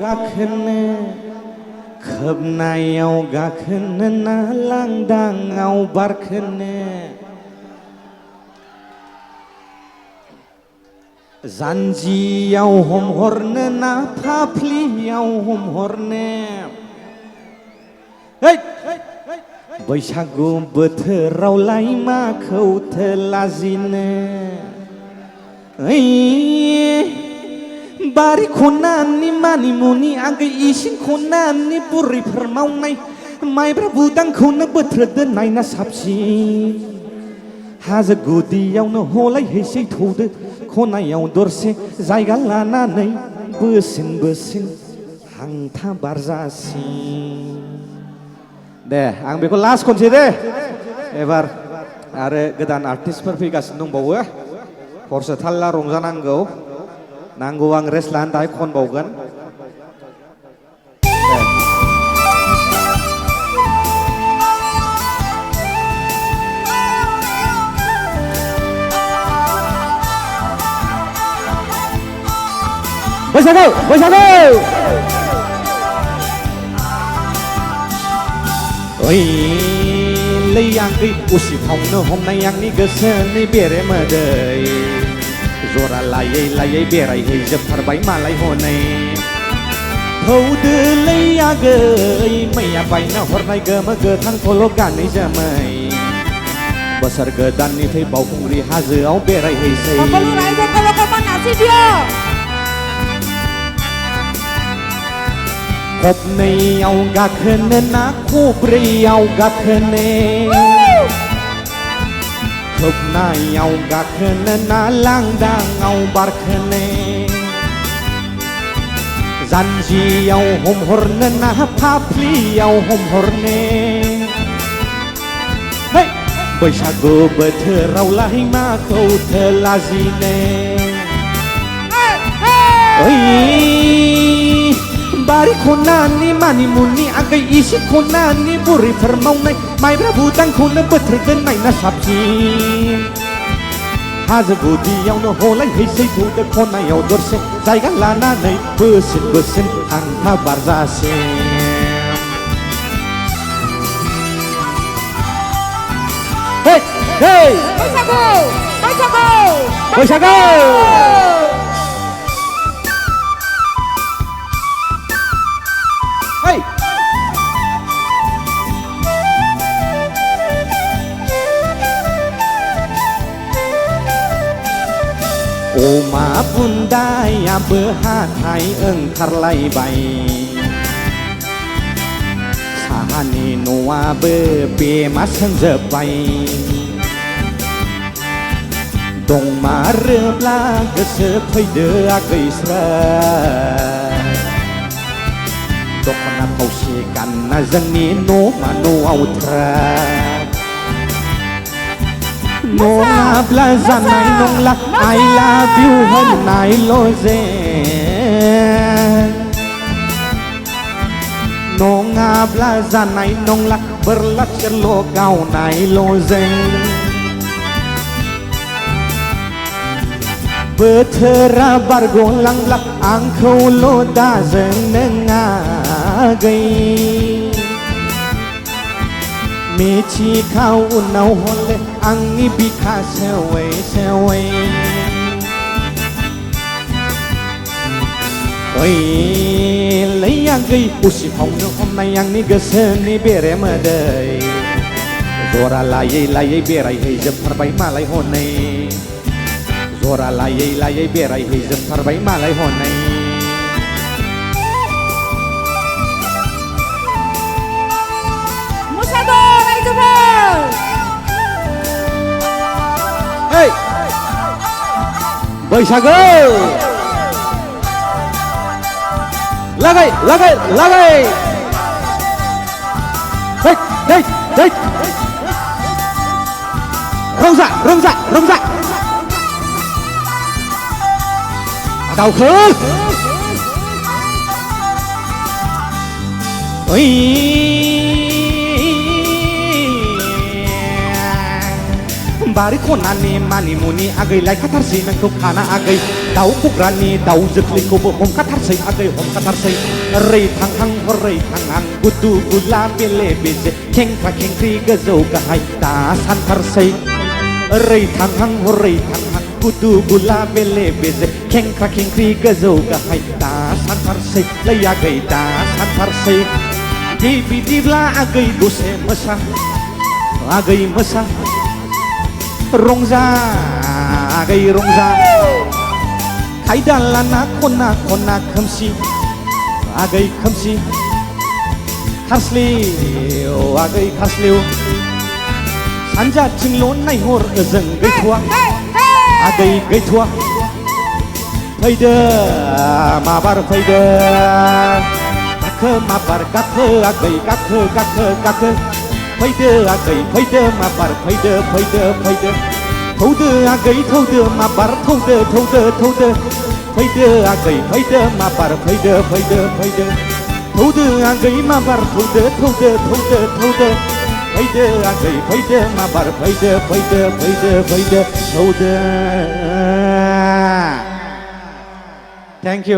गाखोनो खोबनायाव गाखोनो ना लांदाङाव बारखोनो जानजियाव हमहरनो ना फाफ्लियाव हमहरनो बैसागु बोथोरावलाय माखौथो लाजिनो बारि खनानि मानिमुनि आगै इसिं खनानि बुरैफोर मावनाय माइब्रा बुदांखौनो बोथोर दोननायना साबसिन हाजो गुदियावनो हलायहैसै थौदो खनायाव दरसे जायगा लानानै बोसिन बोसिन हांथा बारजासिन दे आं बेखौ लास्ट खनसै दे एबार आरो गोदान आर्टिस्टफोर फैगासिनो दंबावो हरसे थाल्ला रंजानांगौ नांगौ आं रेस्ट लानो थाखाय खनबावगोन बैसागु बैसागु ओइ लै आंगै उसिफावनो हमनाय आंनि गोसोनि बेरे मोदै जरा लायै लायै बेरायहैजोबथारबाय मालाय हनै थौदोलै आगै मैया बायना हरनाय गोमो गोथां खल' गानै जोमै बोसोर गोदाननि फै बावखुंग्रि हाजोआव बेरायहैसै खबनैयाव गाखोनो ना खब्रैयाव गाखोनो खोबनायाव गाखोनो ना लांदाङाव बारखोनो जानजियाव हमहरनो ना फाफ्लियाव हमहरनो बैसागु बोथोरावलाय माखौथो लाजिनो बारि खनानि मानिमुनि आगै इसिं खनानि बुरैफोर मावनाय माइब्रा बुदांखौनो बोथोर दोननायना साबसिन हाजो गुदियावनो हलायहैसै थौदो खनायाव दरसे जायगा लानानै बोसिन बोसिन हांथा बारजासिम बैसागु बैसागु बैसागु अमा बुन्दायाबो हाथाय ओंखारलायबाय साहानि न'आबो बेमा सोंजोबबाय दंमारोब्ला गोसो फैदो आगैस्रा दख'ना थावसि गानना जोंनि न'मा न'आव थ्रा नङाब्ला जानाय नंला I love you होननायल' जे नङाब्ला जानाय नंला बोरला थिरल' गावनायल' जों बोथोरा बारग'लांब्ला आंखौल' दाजों नोङागै मिथिखाव उनाव हले आंनि बिखा सेवै सेवै लै आगै उसिफावनो हमनाय आंनि गोसोनि बेरे मोदै जरा लायै लायै बेरायहैजोबथारबाय मालाय हनै जरा लायै लायै बेरायहैजोबथारबाय मालाय हनै बैसागु लागाय लागाय लागाय रंजा रंजा रंजा दावखो बारि खनानि मानि मुनि आगै लायखाथारसै नोंखौ खाना आगै दाउ खुग्रानि दाउ जोख्लिखौबो हमखाथारसै आगै हमखाथारसै ओरै थांहां हरै थांहां गुदु गुला बेले बेजे खेंख्रा खेंख्रि गोजौ गाहाय दा सानथारसै ओरै थांहां हरै थांहां गुदु गुला बेले बेजे खेंख्रा खेंख्रि गोजौ गाहाय दा सानथारसै लै आगै दा सानथारसै दे बिदिब्ला आगै दसे मोसा आगै मोसा रंजा आगै रंजा खायदा लाना खना खना खोमसि आगै खोमसि खारस्लिउ आगै खारस्लिउ सानजाथिंल' नायहर ओजों गैथ'वा आगै गैथ'वा फैदो माबार फैदो गाखो माबार गाखो आगै गाखो गाखो गाखो फैदो आगै फैदो माबार फैदो फैदो फैदो थौदो आगै थौदो माबार थौदो थौदो थौदो फैदो आगै फैदो माबार फैदो फैदो फैदो थौदो आगै माबार थौदो थौदो थौदो थौदो फैदो आगै फैदो माबार फैदो फैदो फैदो फैदो थौदो थेंक इउ